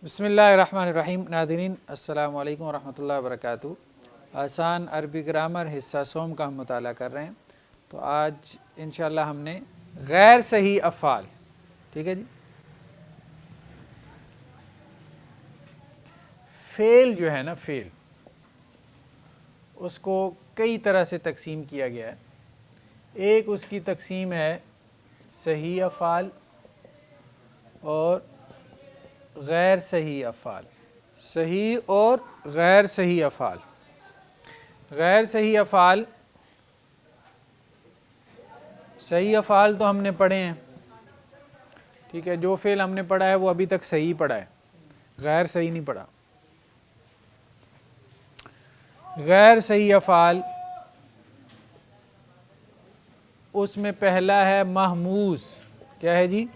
بسم اللہ الرحمن الرحیم۔ ناظرین السلام علیکم ورحمۃ اللہ وبرکاتہ۔ آسان عربی گرامر حصہ سوم کا ہم مطالعہ کر رہے ہیں۔ تو آج انشاءاللہ ہم نے غیر صحیح افعال، ٹھیک ہے جی، فعل جو ہے نا، فعل اس کو کئی طرح سے تقسیم کیا گیا ہے۔ ایک اس کی تقسیم ہے صحیح افعال اور غیر صحیح افعال، صحیح اور غیر صحیح افعال۔ غیر صحیح افعال، صحیح افعال تو ہم نے پڑھے ہیں، ٹھیک ہے، جو فعل ہم نے پڑھا ہے وہ ابھی تک صحیح پڑھا ہے، غیر صحیح نہیں پڑھا۔ غیر صحیح افعال، اس میں پہلا ہے محموز۔ کیا ہے جی؟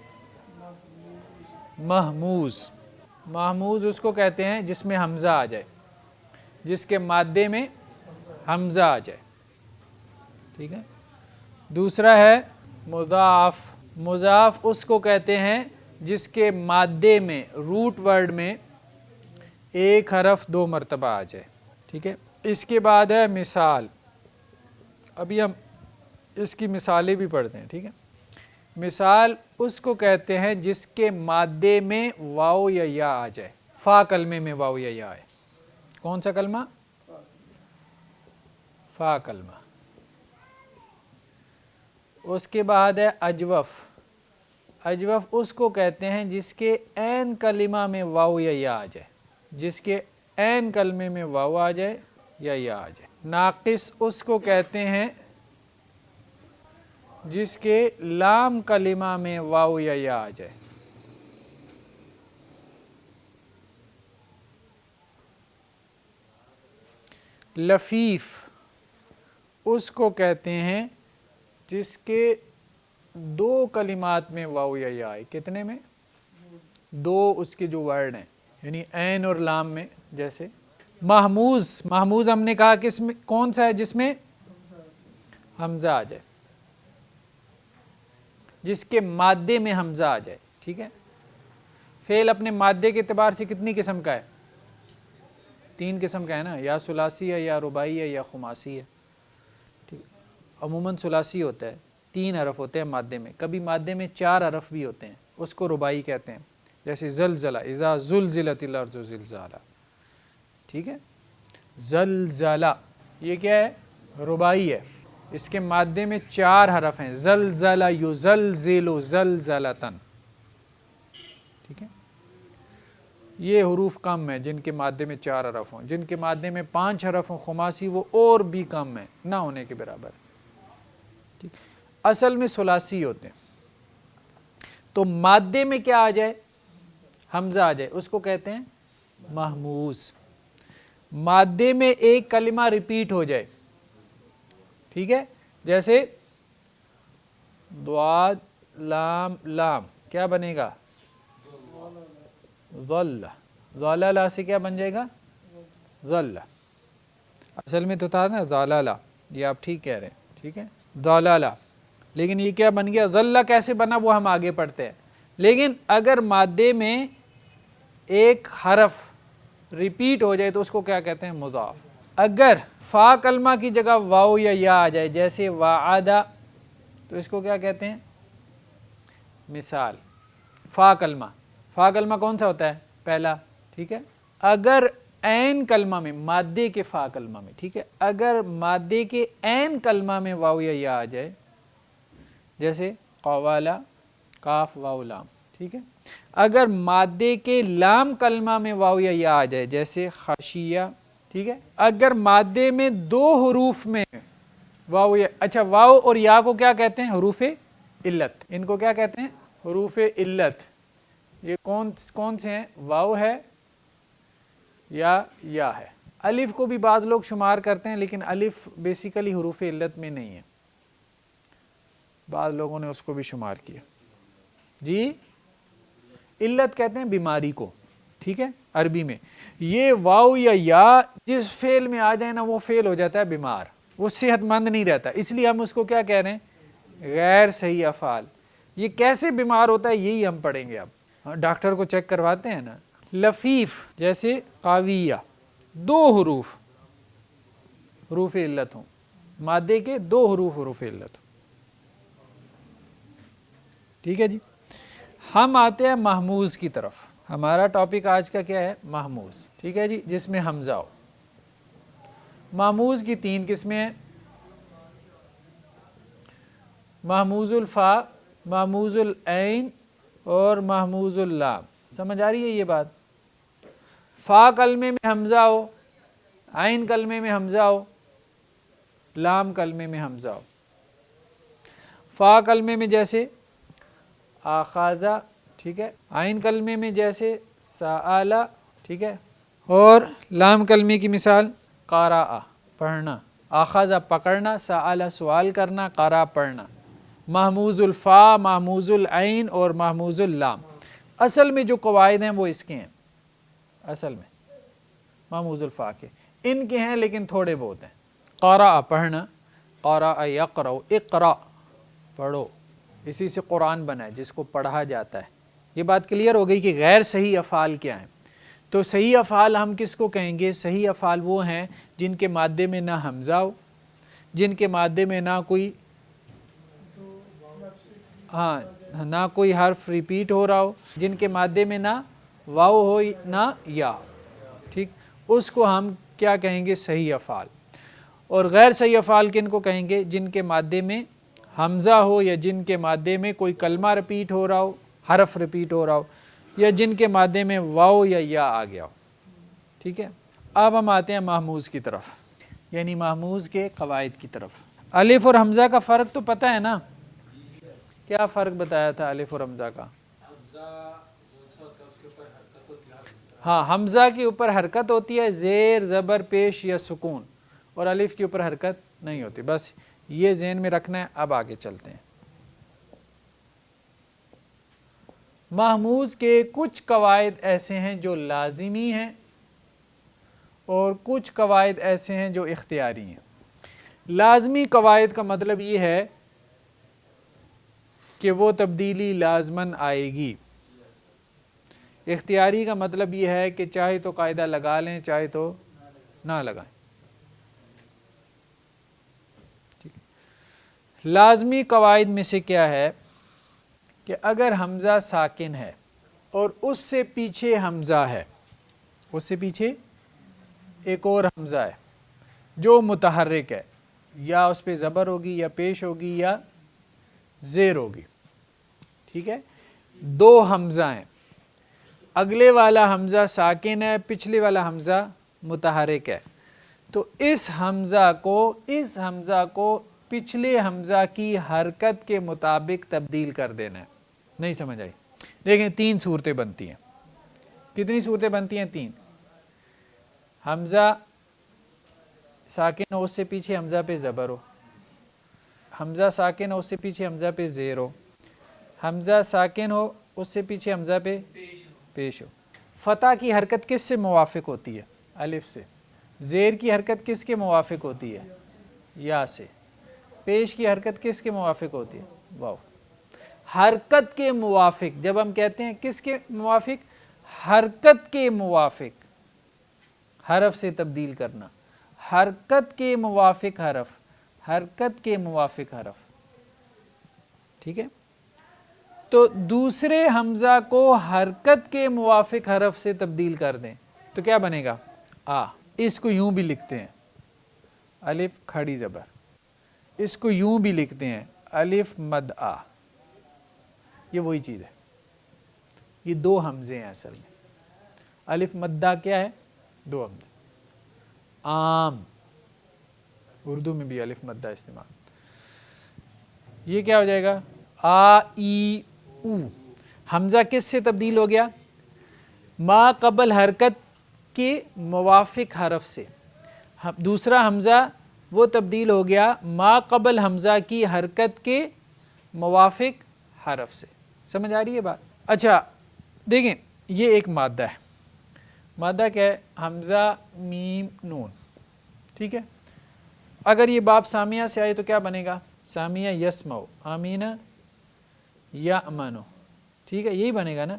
محموز۔ محموز اس کو کہتے ہیں جس میں حمزہ آ جائے، جس کے مادے میں حمزہ آ جائے، ٹھیک ہے۔ دوسرا ہے مضاف۔ مضاف اس کو کہتے ہیں جس کے مادے میں، روٹ ورڈ میں ایک حرف دو مرتبہ آ جائے، ٹھیک ہے۔ اس کے بعد ہے مثال۔ ابھی ہم اس کی مثالیں بھی پڑھتے ہیں، ٹھیک ہے۔ مثال اس کو کہتے ہیں جس کے مادے میں واو یا یا آ جائے، فا کلمے میں واو یا یا آئے۔ کون سا کلمہ؟ فا کلمہ۔ اس کے بعد ہے اجوف۔ اجوف اس کو کہتے ہیں جس کے عین کلمہ میں واو یا یا آ جائے، جس کے عین کلمے میں واو آ جائے یا یا آ جائے۔ ناقص اس کو کہتے ہیں جس کے لام کلمہ میں واو یا یا آ جائے۔ لفیف اس کو کہتے ہیں جس کے دو کلمات میں واو یا یا آئے۔ کتنے میں؟ دو اس کے جو ورڈ ہیں، یعنی عین اور لام میں۔ جیسے محموز، محموز ہم نے کہا کس میں، کون سا ہے جس میں حمزہ آ جائے، جس کے مادے میں حمزہ آ جائے، ٹھیک ہے۔ فعل اپنے مادے کے اعتبار سے کتنی قسم کا ہے؟ تین قسم کا ہے نا، یا ثلاثی ہے، یا رباعی ہے، یا خماسی ہے، ٹھیک۔ عموماً ثلاثی ہوتا ہے، تین حرف ہوتے ہیں مادے میں، کبھی مادے میں چار حرف بھی ہوتے ہیں، اس کو رباعی کہتے ہیں۔ جیسے زلزلہ، اذا زلزلت الارض زلزالہ، ٹھیک ہے۔ زلزلہ یہ کیا ہے؟ رباعی ہے، اس کے مادے میں چار حرف ہیں، زلزلہ یزلزل زلزلتن، ٹھیک ہے۔ یہ حروف کم ہیں جن کے مادے میں چار حرف ہوں، جن کے مادے میں پانچ حرف ہوں خماسی، وہ اور بھی کم ہیں، نہ ہونے کے برابر، ٹھیک۔ اصل میں ثلاثی ہوتے ہیں، تو مادے میں کیا آ جائے؟ حمزہ آ جائے، اس کو کہتے ہیں محموز۔ مادے میں ایک کلمہ ریپیٹ ہو جائے، ٹھیک ہے، جیسے ضاد لام لام، کیا بنے گا؟ ظل۔ ظلالہ سے کیا بن جائے گا؟ ظل۔ اصل میں تو تھا نا ظلالہ، یہ آپ ٹھیک کہہ رہے ہیں، ٹھیک ہے، ظلالہ، لیکن یہ کیا بن گیا؟ ظل کیسے بنا وہ ہم آگے پڑھتے ہیں۔ لیکن اگر مادے میں ایک حرف ریپیٹ ہو جائے تو اس کو کیا کہتے ہیں؟ مضاف۔ اگر فا کلمہ کی جگہ واو یا یا آ جائے، جیسے وعدہ، تو اس کو کیا کہتے ہیں؟ مثال۔ فا کلمہ، فا کلمہ کون سا ہوتا ہے؟ پہلا، ٹھیک ہے۔ اگر عین کلمہ میں، مادے کے فا کلمہ میں، ٹھیک ہے، اگر مادے کے عین کلمہ میں واو یا یا آ جائے، جیسے قوالا، کاف واو لام، ٹھیک ہے۔ اگر مادے کے لام کلمہ میں واو یا یا آ جائے، جیسے خاشیہ، ٹھیک ہے۔ اگر مادے میں دو حروف میں واو یا، اچھا واو اور یا کو کیا کہتے ہیں؟ حروف علت۔ ان کو کیا کہتے ہیں؟ حروف علت۔ یہ کون سے ہیں؟ واو ہے یا ہے۔ الف کو بھی بعض لوگ شمار کرتے ہیں، لیکن الف بیسیکلی حروف علت میں نہیں ہے، بعض لوگوں نے اس کو بھی شمار کیا جی۔ علت کہتے ہیں بیماری کو، ٹھیک ہے، عربی میں۔ یہ واو یا جس فعل میں آ جائے نا، وہ فعل ہو جاتا ہے بیمار، وہ صحت مند نہیں رہتا، اس لیے ہم اس کو کیا کہہ رہے ہیں؟ غیر صحیح افعال۔ یہ کیسے بیمار ہوتا ہے یہی ہم پڑھیں گے اب۔ ڈاکٹر کو چیک کرواتے ہیں نا، لفیف جیسے قاویہ، دو حروف حروف علت ہوں، مادے کے دو حروف حروف علت ہوں. ٹھیک ہے جی. ہم آتے ہیں محموز کی طرف. ہمارا ٹاپک آج کا کیا ہے؟ محموز. ٹھیک ہے جی، جس میں حمزہ ہو. محموز کی تین قسمیں ہیں، محموز الفا، محموز العین اور محموز اللام. سمجھ آ رہی ہے یہ بات؟ فا کلمے میں حمزہ ہو، عین کلمے میں حمزہ ہو، لام کلمے میں حمزہ ہو. فا کلمے میں جیسے آخاذہ، ٹھیک ہے، عین کلمے میں جیسے سآلہ، ٹھیک ہے، اور لام کلمے کی مثال قارآ پڑھنا، آخاذہ پکڑنا، سآلہ سوال کرنا، قارآ پڑھنا. محموز الفا، محموز العین اور محموز اللام. اصل میں جو قواعد ہیں وہ اس کے ہیں، اصل میں محموز الفا کے ان کے ہیں، لیکن تھوڑے بہت ہیں. قارآ پڑھنا، قارآ یقرأ، اقرأ پڑھو، اسی سے قرآن بنا ہے جس کو پڑھا جاتا ہے. یہ بات کلیئر ہو گئی کہ غیر صحیح افعال کیا ہیں. تو صحیح افعال ہم کس کو کہیں گے؟ صحیح افعال وہ ہیں جن کے مادے میں نہ حمزہ ہو، جن کے مادے میں نہ کوئی نہ کوئی حرف ریپیٹ ہو رہا ہو، جن کے مادے میں نہ واو ہو نہ یا. ٹھیک، اس کو ہم کیا کہیں گے؟ صحیح افعال. اور غیر صحیح افعال کن کو کہیں گے؟ جن کے مادے میں حمزہ ہو، یا جن کے مادے میں کوئی کلمہ رپیٹ ہو رہا ہو، حرف رپیٹ ہو رہا ہو، یا جن کے مادے میں واو یا آ گیا ہو. ٹھیک ہے. اب ہم آتے ہیں محموز کی طرف، یعنی محموز کے قواعد کی طرف. الف اور حمزہ کا فرق تو پتہ ہے نا؟ کیا فرق بتایا تھا الف اور حمزہ کا؟ ہاں، حمزہ کے اوپر حرکت ہوتی ہے، زیر، زبر، پیش یا سکون، اور الف کے اوپر حرکت نہیں ہوتی. بس یہ ذہن میں رکھنا ہے. اب آگے چلتے ہیں. محموز کے کچھ قواعد ایسے ہیں جو لازمی ہیں، اور کچھ قواعد ایسے ہیں جو اختیاری ہیں. لازمی قواعد کا مطلب یہ ہے کہ وہ تبدیلی لازماً آئے گی. اختیاری کا مطلب یہ ہے کہ چاہے تو قاعدہ لگا لیں، چاہے تو نہ لگائیں. لازمی قواعد میں سے کیا ہے کہ اگر حمزہ ساکن ہے اور اس سے پیچھے حمزہ ہے، اس سے پیچھے ایک اور حمزہ ہے جو متحرک ہے، یا اس پہ زبر ہوگی، یا پیش ہوگی، یا زیر ہوگی. ٹھیک ہے، دو حمزہ ہیں، اگلے والا حمزہ ساکن ہے، پچھلے والا حمزہ متحرک ہے. تو اس حمزہ کو پچھلے حمزہ کی حرکت کے مطابق تبدیل کر دینا ہے. نہیں سمجھ آئی؟ دیکھیں، تین صورتیں بنتی ہیں. کتنی صورتیں بنتی ہیں؟ تین. حمزہ ساکن ہو، اس سے پیچھے حمزہ پہ زبر ہو. حمزہ ساکن ہو، اس سے پیچھے حمزہ پہ زیر ہو. حمزہ ساکن ہو، اس سے پیچھے حمزہ پہ پیش ہو. فتح کی حرکت کس سے موافق ہوتی ہے؟ الف سے. زیر کی حرکت کس کے موافق ہوتی ہے؟ یا سے. پیش کی حرکت کس کے موافق ہوتی ہے؟ واو. حرکت کے موافق جب ہم کہتے ہیں، کس کے موافق؟ حرکت کے موافق حرف سے تبدیل کرنا. حرکت کے موافق حرف، حرکت کے موافق حرف. ٹھیک ہے. تو دوسرے حمزہ کو حرکت کے موافق حرف سے تبدیل کر دیں تو کیا بنے گا؟ آ. اس کو یوں بھی لکھتے ہیں، الف کھڑی زبر. اس کو یوں بھی لکھتے ہیں، الف مد آ. یہ وہی چیز ہے. یہ دو حمزے ہیں اصل میں. الف مدہ کیا ہے؟ دو حمزے. عام اردو میں بھی الف مدہ استعمال. یہ کیا ہو جائے گا؟ آ ای او. حمزہ کس سے تبدیل ہو گیا؟ ما قبل حرکت کے موافق حرف سے. دوسرا حمزہ وہ تبدیل ہو گیا ما قبل حمزہ کی حرکت کے موافق حرف سے. سمجھ آ رہی ہے بات؟ اچھا دیکھیں، یہ ایک مادہ ہے. مادہ کیا ہے؟ حمزہ میم نون. ٹھیک ہے. اگر یہ باب سامیہ سے آئے تو کیا بنے گا؟ سامیہ یسمعو، آمینہ یا امانو. ٹھیک ہے، یہی بنے گا نا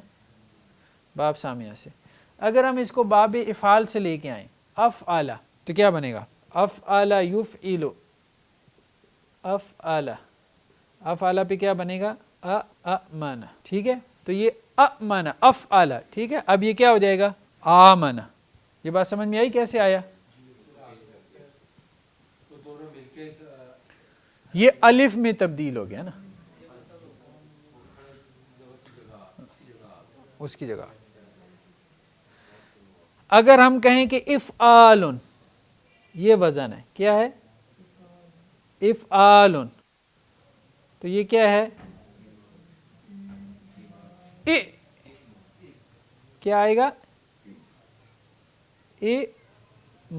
باب سامیہ سے. اگر ہم اس کو باب افعال سے لے کے آئیں افعل تو کیا بنے گا؟ افعل یفعل، افعل، افعل پہ کیا بنے گا؟ امن، ٹھیک ہے؟ تو یہ امن افعل، ٹھیک ہے؟ اب یہ کیا ہو جائے گا؟ آمن۔ یہ بات سمجھ میں آئی کیسے آیا؟ یہ الف میں تبدیل ہو گیا نا اس کی جگہ۔ اگر ہم کہیں کہ افعال، یہ وزن ہے، کیا ہے؟ افعال، تو یہ کیا ہے؟ کیا آئے گا؟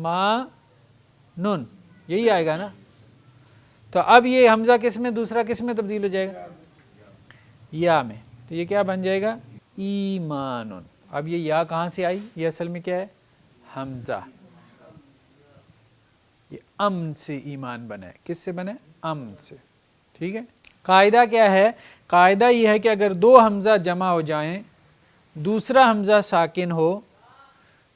ایمانن، یہی آئے گا نا؟ تو اب یہ حمزہ کس میں، دوسرا کس میں تبدیل ہو جائے گا؟ یا میں، تو یہ کیا بن جائے گا؟ ایمانن۔ اب یہ یا کہاں سے آئی؟ یہ اصل میں کیا ہے؟ حمزہ، یہ امن سے ایمان بنا ہے۔ کس سے بنا ہے؟ امن سے، ٹھیک ہے؟ قاعدہ کیا ہے؟ قاعدہ یہ ہے کہ اگر دو حمزہ جمع ہو جائیں، دوسرا حمزہ ساکن ہو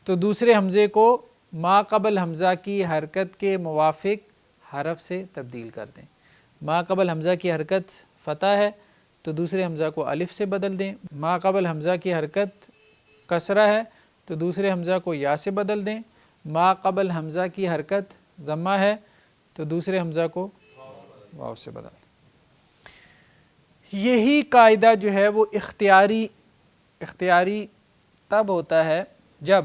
تو دوسرے حمزے کو ما قبل حمزہ کی حرکت کے موافق حرف سے تبدیل کر دیں۔ ما قبل حمزہ کی حرکت فتح ہے تو دوسرے حمزہ کو الف سے بدل دیں، ما قبل حمزہ کی حرکت کسرہ ہے تو دوسرے حمزہ کو یا سے بدل دیں، ما قبل حمزہ کی حرکت ضمہ ہے تو دوسرے حمزہ کو واو سے بدل دیں۔ یہی قاعدہ جو ہے وہ اختیاری تب ہوتا ہے جب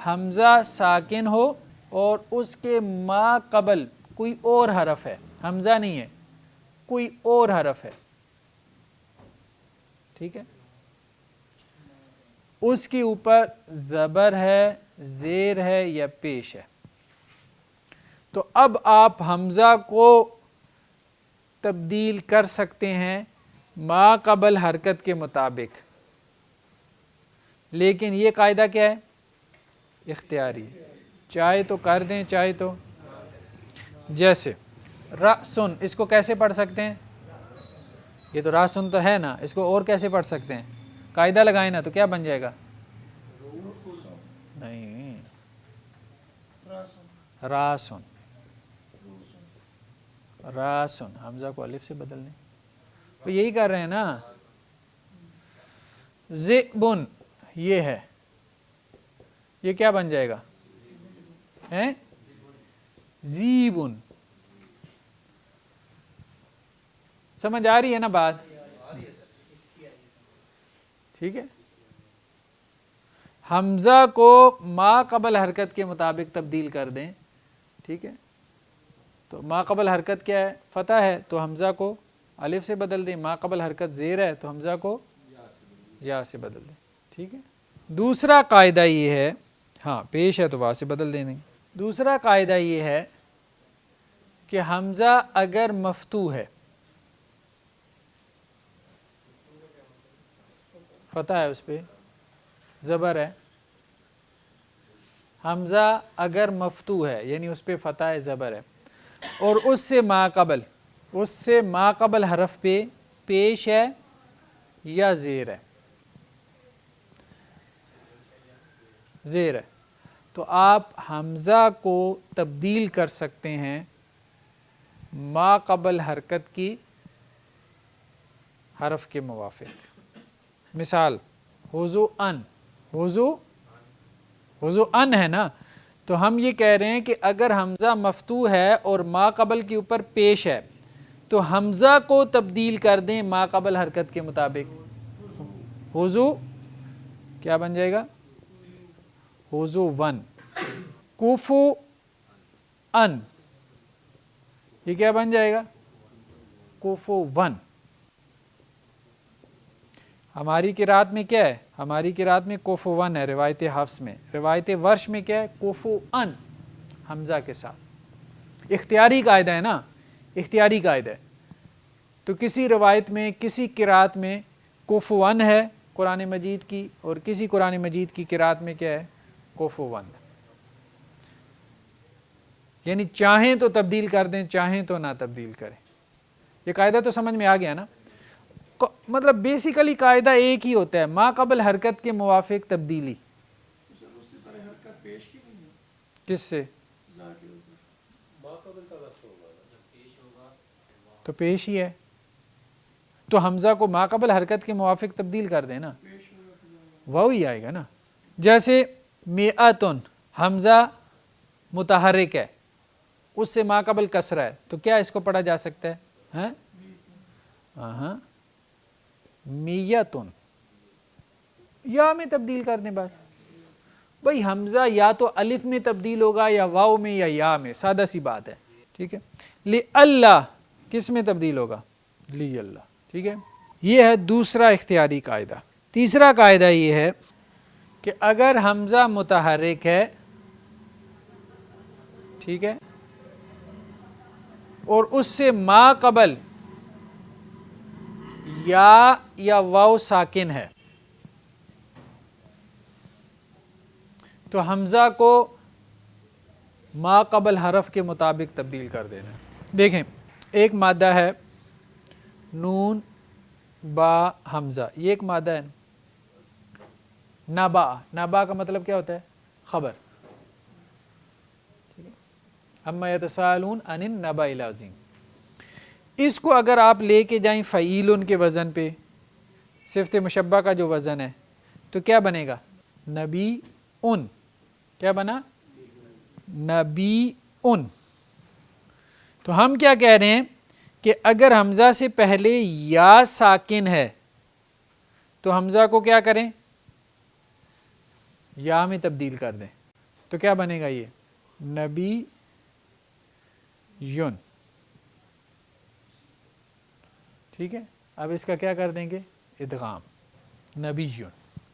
حمزہ ساکن ہو اور اس کے ما قبل کوئی اور حرف ہے، حمزہ نہیں ہے، کوئی اور حرف ہے، ٹھیک ہے؟ اس کے اوپر زبر ہے، زیر ہے یا پیش ہے، تو اب آپ حمزہ کو تبدیل کر سکتے ہیں ما قبل حرکت کے مطابق، لیکن یہ قاعدہ کیا ہے؟ اختیاری، چاہے تو کر دیں چاہے تو۔ جیسے رأسن، اس کو کیسے پڑھ سکتے ہیں؟ یہ تو رأسن تو ہے نا، اس کو اور کیسے پڑھ سکتے ہیں؟ قاعدہ لگائیں نا، تو کیا بن جائے گا؟ نہیں، راسن، راسن، حمزہ کو الف سے بدل دیں، تو یہی کر رہے ہیں نا۔ ذئبن، یہ ہے، یہ کیا بن جائے گا؟ زیبن۔ سمجھ آ رہی ہے نا بات؟ ٹھیک ہے؟ حمزہ کو ما قبل حرکت کے مطابق تبدیل کر دیں، ٹھیک ہے؟ تو ما قبل حرکت کیا ہے؟ فتح ہے تو حمزہ کو الف سے بدل دیں، ما قبل حرکت زیر ہے تو حمزہ کو یا سے بدل دیں، ٹھیک ہے؟ دوسرا قاعدہ یہ ہے، ہاں پیش ہے تو وا سے بدل دیں۔ دوسرا قاعدہ یہ ہے کہ حمزہ اگر مفتوح ہے، فتح ہے، اس پہ زبر ہے، حمزہ اگر مفتوح ہے یعنی اس پہ فتح ہے، زبر ہے، اور اس سے ما قبل حرف پہ پیش ہے یا زیر ہے، زیر ہے، تو آپ حمزہ کو تبدیل کر سکتے ہیں ما قبل حرکت کی حرف کے موافق۔ مثال وضوءن، وضوءن ہے نا، تو ہم یہ کہہ رہے ہیں کہ اگر حمزہ مفتوح ہے اور ما قبل کے اوپر پیش ہے تو حمزہ کو تبدیل کر دیں ما قبل حرکت کے مطابق، وضو کیا بن جائے گا؟ وضو ون۔ کوفو ان، یہ کیا بن جائے گا؟ کوفو ون۔ ہماری قرات میں کیا ہے؟ ہماری قرات میں کوفو ون ہے، روایت حفص میں۔ روایت ورش میں کیا ہے؟ کوفو ان، حمزہ کے ساتھ۔ اختیاری قاعدہ ہے نا، اختیاری قاعدہ ہے، تو کسی روایت میں کسی قرات میں کوفو ون ہے قرآن مجید کی، اور کسی قرآن مجید کی قرات میں کیا ہے؟ کوفو ون، یعنی چاہیں تو تبدیل کر دیں چاہیں تو نہ تبدیل کریں۔ یہ قاعدہ تو سمجھ میں آ گیا نا؟ مطلب بیسیکلی قاعدہ ایک ہی ہوتا ہے، ما قبل حرکت کے موافق تبدیلی، کس سے؟ تو پیش ہی ہے، تو حمزہ کو ما قبل حرکت کے موافق تبدیل کر دیں نا، واو ہی آئے گا نا. جیسے میعتن حمزہ متحرک ہے، اس سے ما قبل کسرہ ہے، تو کیا اس کو پڑھا جا سکتا ہے؟ ہاں میتن، یا میں تبدیل کر دیں بس. بھئی حمزہ یا تو الف میں تبدیل ہوگا یا واو میں یا میں، سادہ سی بات ہے. ٹھیک ہے. لِأَلَّا کس میں تبدیل ہوگا؟ لی اللہ. ٹھیک ہے. یہ ہے دوسرا اختیاری قاعدہ. تیسرا قاعدہ یہ ہے کہ اگر حمزہ متحرک ہے، ٹھیک ہے، اور اس سے ما قبل یا واو ساکن ہے، تو حمزہ کو ما قبل حرف کے مطابق تبدیل کر دینا. دیکھیں ایک مادہ ہے نون با حمزہ، یہ ایک مادہ ہے. نبا کا مطلب کیا ہوتا ہے؟ خبر. اما یتساءلون عن النبأ العظیم. اس کو اگر آپ لے کے جائیں فعیل کے وزن پہ، صفت مشبہ کا جو وزن ہے، تو کیا بنے گا؟ نبی ان. کیا بنا؟ نبی ان. تو ہم کیا کہہ رہے ہیں کہ اگر حمزہ سے پہلے یا ساکن ہے تو حمزہ کو کیا کریں؟ یا میں تبدیل کر دیں. تو کیا بنے گا؟ یہ نبی یون. ٹھیک ہے. اب اس کا کیا کر دیں گے؟ ادغام. نبی یون.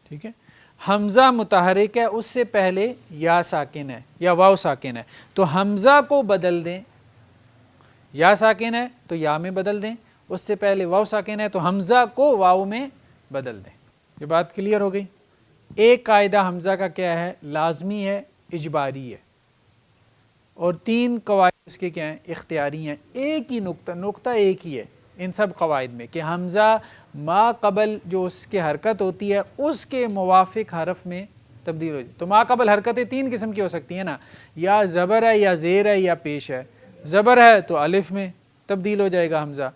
ٹھیک ہے. حمزہ متحرک ہے، اس سے پہلے یا ساکن ہے یا واو ساکن ہے، تو حمزہ کو بدل دیں. یا ساکن ہے تو یا میں بدل دیں، اس سے پہلے واو ساکن ہے تو حمزہ کو واو میں بدل دیں. یہ بات کلیئر ہو گئی. ایک قاعدہ حمزہ کا کیا ہے؟ لازمی ہے، اجباری ہے، اور 3 قواعد اس کے کیا ہیں؟ اختیاری ہیں. ایک ہی نقطہ ایک ہی ہے ان سب قواعد میں کہ حمزہ ما قبل جو اس کی حرکت ہوتی ہے اس کے موافق حرف میں تبدیل ہو جائے. تو ما قبل حرکتیں 3 قسم کی ہو سکتی ہیں نا، یا زبر ہے یا زیر ہے یا پیش ہے. زبر ہے تو الف میں تبدیل ہو جائے گا حمزہ،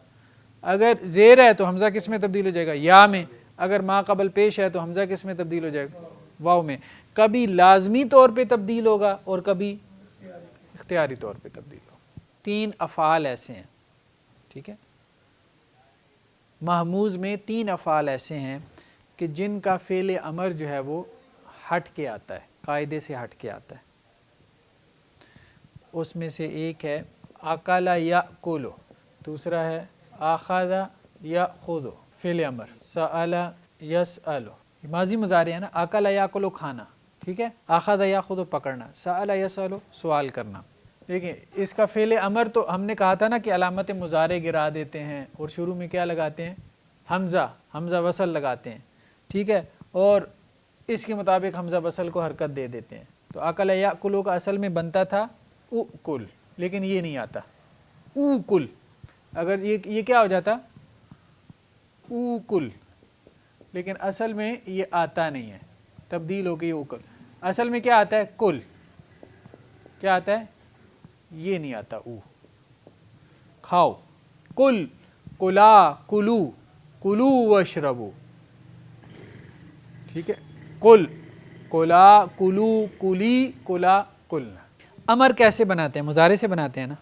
اگر زیر ہے تو حمزہ کس میں تبدیل ہو جائے گا؟ یا میں. اگر ما قبل پیش ہے تو حمزہ کس میں تبدیل ہو جائے گا؟ واو میں. کبھی لازمی طور پہ تبدیل ہوگا اور کبھی اختیاری طور پہ تبدیل ہوگا. 3 افعال ایسے ہیں. ٹھیک ہے. محموز میں 3 افعال ایسے ہیں کہ جن کا فعل امر جو ہے وہ ہٹ کے آتا ہے، قاعدے سے ہٹ کے آتا ہے. اس میں سے ایک ہے اکل یاکل، دوسرا ہے اخذ یاخذ فعل امر، سأل یسأل ماضی مضارع ہے نا. اکل یاکل کھانا، ٹھیک ہے. اخذ یاخذ پکڑنا، سأل یسأل سوال کرنا. دیکھیں اس کا فعل امر تو ہم نے کہا تھا نا کہ علامت مضارع گرا دیتے ہیں اور شروع میں کیا لگاتے ہیں؟ حمزہ وصل لگاتے ہیں. ٹھیک ہے. اور اس کے مطابق حمزہ وصل کو حرکت دے دیتے ہیں. تو اکل یاکل کا اصل میں بنتا تھا اکل، لیکن یہ نہیں آتا اوکل. اگر یہ کیا ہو جاتا؟ اوکل. لیکن اصل میں یہ آتا نہیں ہے، تبدیل ہو گئی اوکل. اصل میں کیا آتا ہے؟ کل. کیا آتا ہے؟ یہ نہیں آتا. او کھاؤ. کل کلا کلو کلو واشربو. ٹھیک ہے. کل کلا کلو کلی کلا کلنا. امر کیسے بناتے ہیں؟ مضارع سے بناتے ہیں نا.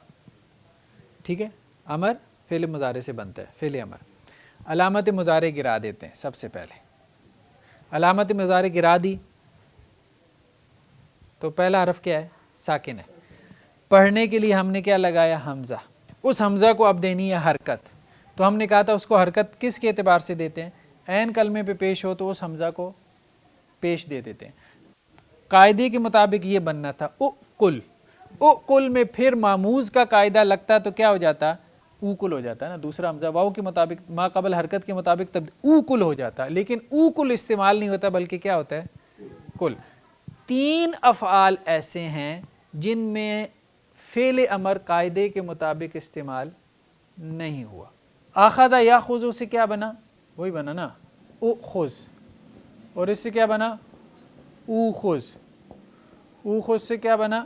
ٹھیک ہے. امر فعل مضارع سے بنتا ہے. فعل امر علامت مضارع گرا دیتے ہیں. سب سے پہلے علامت مضارع گرا دی تو پہلا حرف کیا ہے؟ ساکن ہے. پڑھنے کے لیے ہم نے کیا لگایا؟ حمزہ. اس حمزہ کو اب دینی ہے حرکت. تو ہم نے کہا تھا اس کو حرکت کس کے اعتبار سے دیتے ہیں؟ عین کلمے پہ پیش ہو تو اس حمزہ کو پیش دے دیتے ہیں. قاعدے کے مطابق یہ بننا تھا اُقُل. اُقُل میں پھر ماموز کا قاعدہ لگتا تو کیا ہو جاتا؟ اوکل ہو جاتا ہے نا. دوسرا حمزہ واو کے مطابق ما قبل حرکت کے مطابق تب اوکل ہو جاتا. لیکن اوکل استعمال نہیں ہوتا بلکہ کیا ہوتا ہے؟ کل. 3 افعال ایسے ہیں جن میں فعل امر قاعدے کے مطابق استعمال نہیں ہوا. اخذ یاخذ سے کیا بنا؟ وہی بنا نا اخذ. اور اس سے کیا بنا؟ اوخذ. اوخذ سے کیا بنا؟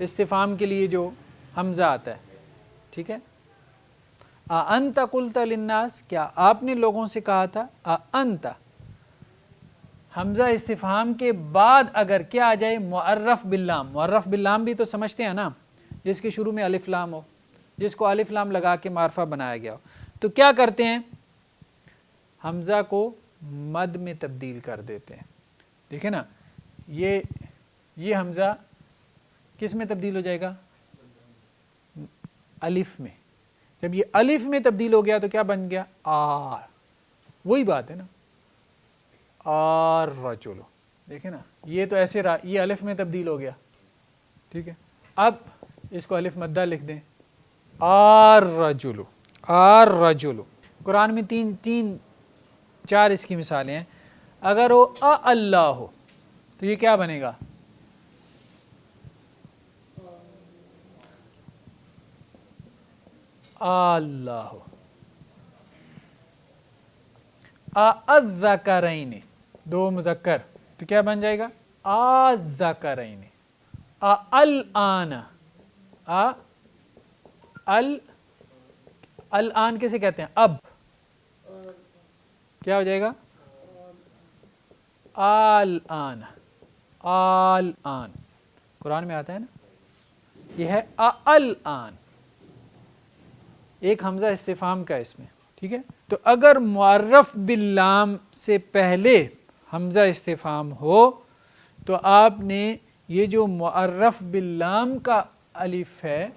استفہام کے لیے جو حمزہ آتا ہے، ٹھیک ہے. انت قلت للناس، کیا آپ نے لوگوں سے کہا تھا. انت حمزہ استفہام کے بعد اگر کیا آ جائے، معرف باللام. معرف باللام بھی تو سمجھتے ہیں نا، جس کے شروع میں الف لام ہو، جس کو الف لام لگا کے معرفہ بنایا گیا ہو. تو کیا کرتے ہیں، حمزہ کو مد میں تبدیل کر دیتے ہیں. دیکھیں نا، یہ حمزہ کس میں تبدیل ہو جائے گا، الف میں. جب یہ الف میں تبدیل ہو گیا تو کیا بن گیا، آر. وہی بات ہے نا، آر رجلو. دیکھیں نا، یہ تو ایسے یہ الف میں تبدیل ہو گیا، ٹھیک ہے. اب اس کو الف مدہ لکھ دیں، آر رجلو. آر رجلو. قرآن میں تین چار اس کی مثالیں ہیں. اگر وہ اللہ ہو تو یہ کیا بنے گا، اللہ. الذکرین، دو مذکر، تو کیا بن جائے گا، الذکرین. الآن، الآن کیسے کہتے ہیں، اب. کیا ہو جائے گا، الآن. الآن قرآن میں آتا ہے نا، یہ ہے الآن. ایک حمزہ استفہام کا اس میں، ٹھیک ہے. تو اگر معرف باللام سے پہلے حمزہ استفہام ہو تو آپ نے یہ جو معرف باللام کا الف ہے،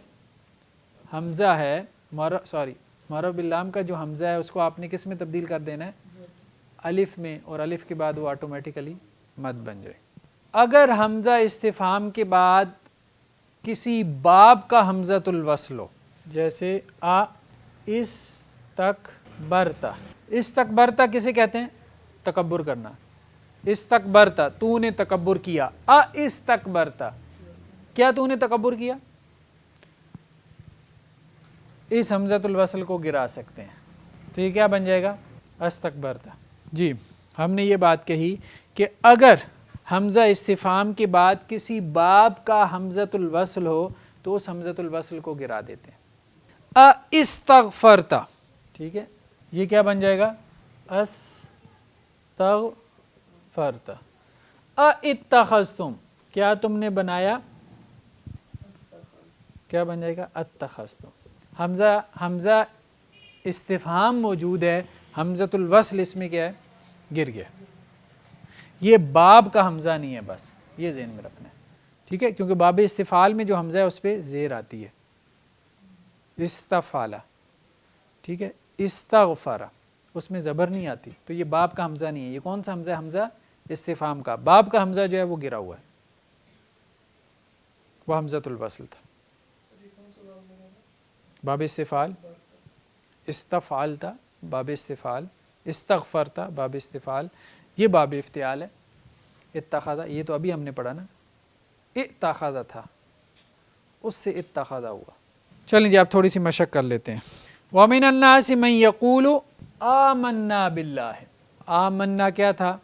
حمزہ ہے، معرف باللام کا جو حمزہ ہے اس کو آپ نے کس میں تبدیل کر دینا ہے، الف میں. اور الف کے بعد وہ آٹومیٹیکلی مد بن جائے. اگر حمزہ استفہام کے بعد کسی باب کا حمزۃ الوصل ہو، جیسے استکبرتا. استکبرتا کسے کہتے ہیں، تکبر کرنا. استکبرتا، تو نے تکبر کیا. استکبرتا، کیا تو نے تکبر کیا. اس حمزۃ الوصل کو گرا سکتے ہیں. تو یہ کیا بن جائے گا، استکبرتا. جی ہم نے یہ بات کہی کہ اگر حمزہ استفہام کے بعد کسی باب کا حمزۃ الوصل ہو تو اس حمزۃ الوصل کو گرا دیتے ہیں. استغفرتا، ٹھیک ہے، یہ کیا بن جائے گا، استغفرتا. اتخذتم، کیا تم نے بنایا، کیا بن جائے گا، اتخذتم. حمزہ استفہام موجود ہے، حمزۃ الوصل اس میں کیا ہے، گر گیا. یہ باب کا حمزہ نہیں ہے، بس یہ ذہن میں رکھنا ہے، ٹھیک ہے. کیونکہ باب استفعال میں جو حمزہ ہے اس پہ زیر آتی ہے، استفعلا، ٹھیک ہے. استغفرا اس میں زبر نہیں آتی، تو یہ باب کا حمزہ نہیں ہے. یہ کون سا حمزہ ہے، حمزہ استفہام کا. باب کا حمزہ جو ہے وہ گرا ہوا ہے، وہ حمزۃ الوصل تھا. باب استفعال، استفعال تھا باب استفعال، استغفر تھا باب استفعال، یہ باب افتعال ہے. اتخذا یہ تو ابھی ہم نے پڑھا نا، اتخذا تھا، اس سے اتخذا ہوا. چلیں جی آپ تھوڑی سی مشق کر لیتے ہیں. وَمِنَ النَّاسِ مَن يَقُولُ آمَنَّا بِاللَّهِ. آمنا کیا تھا،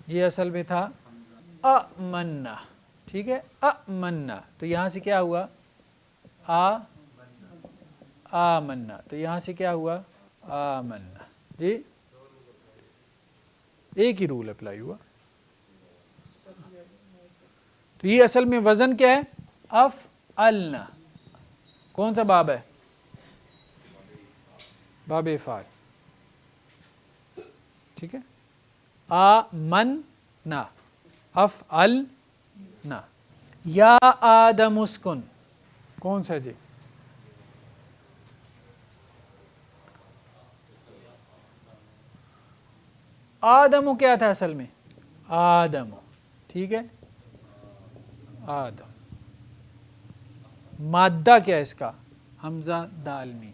یہ اصل میں تھا آمنا، ٹھیک ہے. آمنا تو یہاں سے کیا ہوا، آمنا، تو یہاں سے کیا ہوا، آمنا. جی ایک ہی رول اپلائی ہوا. تو یہ اصل میں وزن کیا ہے، افعلنا. کون سا باب ہے، باب افعال، ٹھیک ہے. آمنا، افعلنا. یا آدم اسکن، کون سا جی، آدم کیا تھا اصل میں، آدم، ٹھیک ہے. آدم مادہ کیا ہے اس کا، حمزہ دال میں.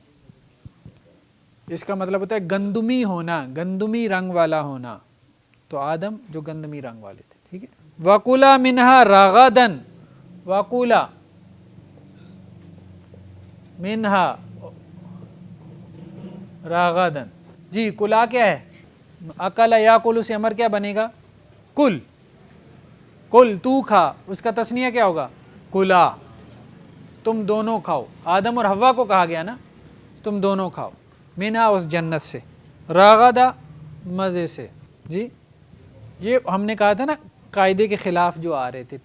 اس کا مطلب ہوتا ہے گندمی ہونا، گندمی رنگ والا ہونا. تو آدم جو گندمی رنگ والے تھے، ٹھیک ہے. وَقُلَا مِنْهَا رَغَدًا، وَقُلَا مِنْهَا رَغَدًا. جی کلا کیا ہے، اکل یا کلو سے امر کیا بنے گا، کل. کل تو کھا، اس کا تسنیہ کیا ہوگا؟ کلا، تم دونوں کھاؤ. آدم اور حوا کو کہا گیا نا تم دونوں کھاؤ. منہا، اس جنت سے. راغدا، مزے سے. جی یہ ہم نے کہا تھا نا قاعدے کے خلاف جو آ رہے تھے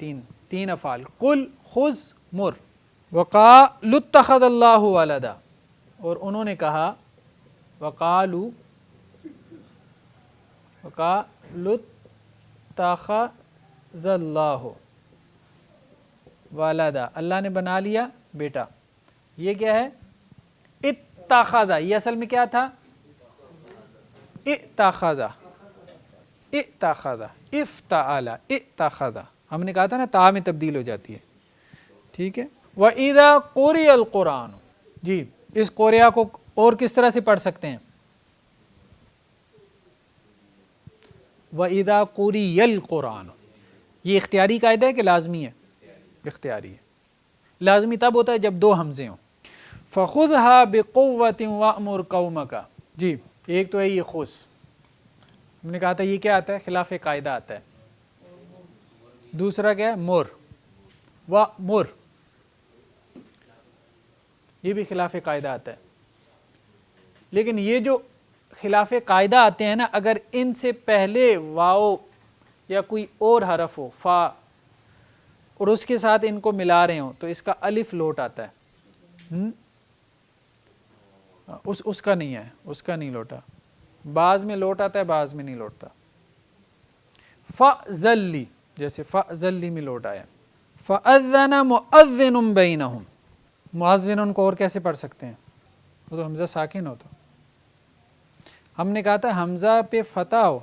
تین افعال، کل، خذ، مر. وقالوا اتخذ اللہ ولدا، اور انہوں نے کہا وقالوا اتخذ اللہ ولدا، اللہ نے بنا لیا بیٹا. یہ کیا ہے؟ اتخذ. یہ اصل میں کیا تھا؟ اتخذ، اتخذ، افتعل، اتخذ. ہم نے کہا تھا نا تا میں تبدیل ہو جاتی ہے. ٹھیک ہے. وَإِذَا قُرِئَ الْقُرْآنُ. جی اس قریہ کو اور کس طرح سے پڑھ سکتے ہیں؟ وَإِذَا قُرِئَ الْقُرْآنُ. یہ اختیاری قاعدہ ہے کہ لازمی ہے؟ اختیاری ہے. لازمی تب ہوتا ہے جب دو حمزے ہوں. فَخُذْهَا بِقُوَّةٍ وَأْمُرْ قَوْمَكَ. جی ایک تو ہے یہ خُذ، ہم نے کہا تھا یہ کیا آتا ہے؟ خلاف قاعدہ آتا ہے. دوسرا کیا ہے؟ مر، وَأْمُرْ، یہ بھی خلاف قاعدہ آتا ہے. لیکن یہ جو خلاف قاعدہ آتے ہیں نا، اگر ان سے پہلے واو یا کوئی اور حرف ہو، فا، اور اس کے ساتھ ان کو ملا رہے ہوں تو اس کا الف لوٹ آتا ہے. اس کا نہیں ہے، اس کا نہیں لوٹا. بعض میں لوٹ آتا ہے، بعض میں نہیں لوٹتا. فَأْذَلِّ، جیسے فَأْذَلِّ میں لوٹ آیا. فَأَذَّنَ مُؤَذِّنٌ بَيْنَهُمْ. مؤذن کو اور کیسے پڑھ سکتے ہیں؟ وہ تو حمزہ ساکن ہوتا. ہم نے کہا تھا حمزہ پہ فتح ہو،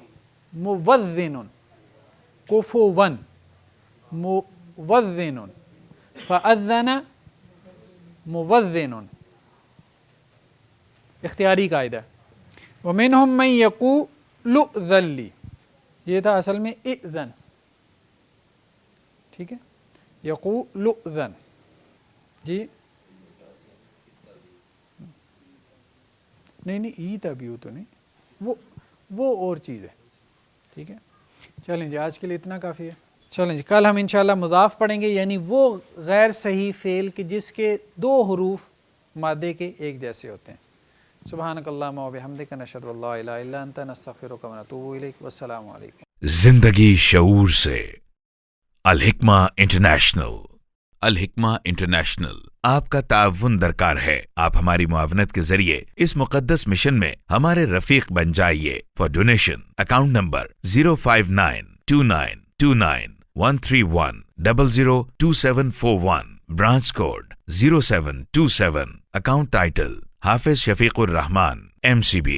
موذن، کفوون، موذن، فأذن موذن. اختیاری قاعدہ. ومنہم من یقول ائذن لی، یہ تھا اصل میں ائذن. ٹھیک ہے. یقول ائذن. جی نہیں ای تبیو تو نہیں، وہ اور چیز ہے. ٹھیک ہے. چلیں جی آج کے لیے اتنا کافی ہے. چلیں جی کل ہم انشاءاللہ مضاف پڑھیں گے، یعنی وہ غیر صحیح فعل کہ جس کے دو حروف مادے کے ایک جیسے ہوتے ہیں. سبحانک اللہم و بحمدک، نشہد ان لا الہ الا انت، نستغفرک و نتوب الیک. والسلام علیکم. زندگی شعور سے. الحکمہ انٹرنیشنل. الحکمہ انٹرنیشنل آپ کا تعاون درکار ہے. آپ ہماری معاونت کے ذریعے اس مقدس مشن میں ہمارے رفیق بن جائیے. For donation account number 059292131002741، branch code 0727، account title Hafiz Shafiq Rahman MCB.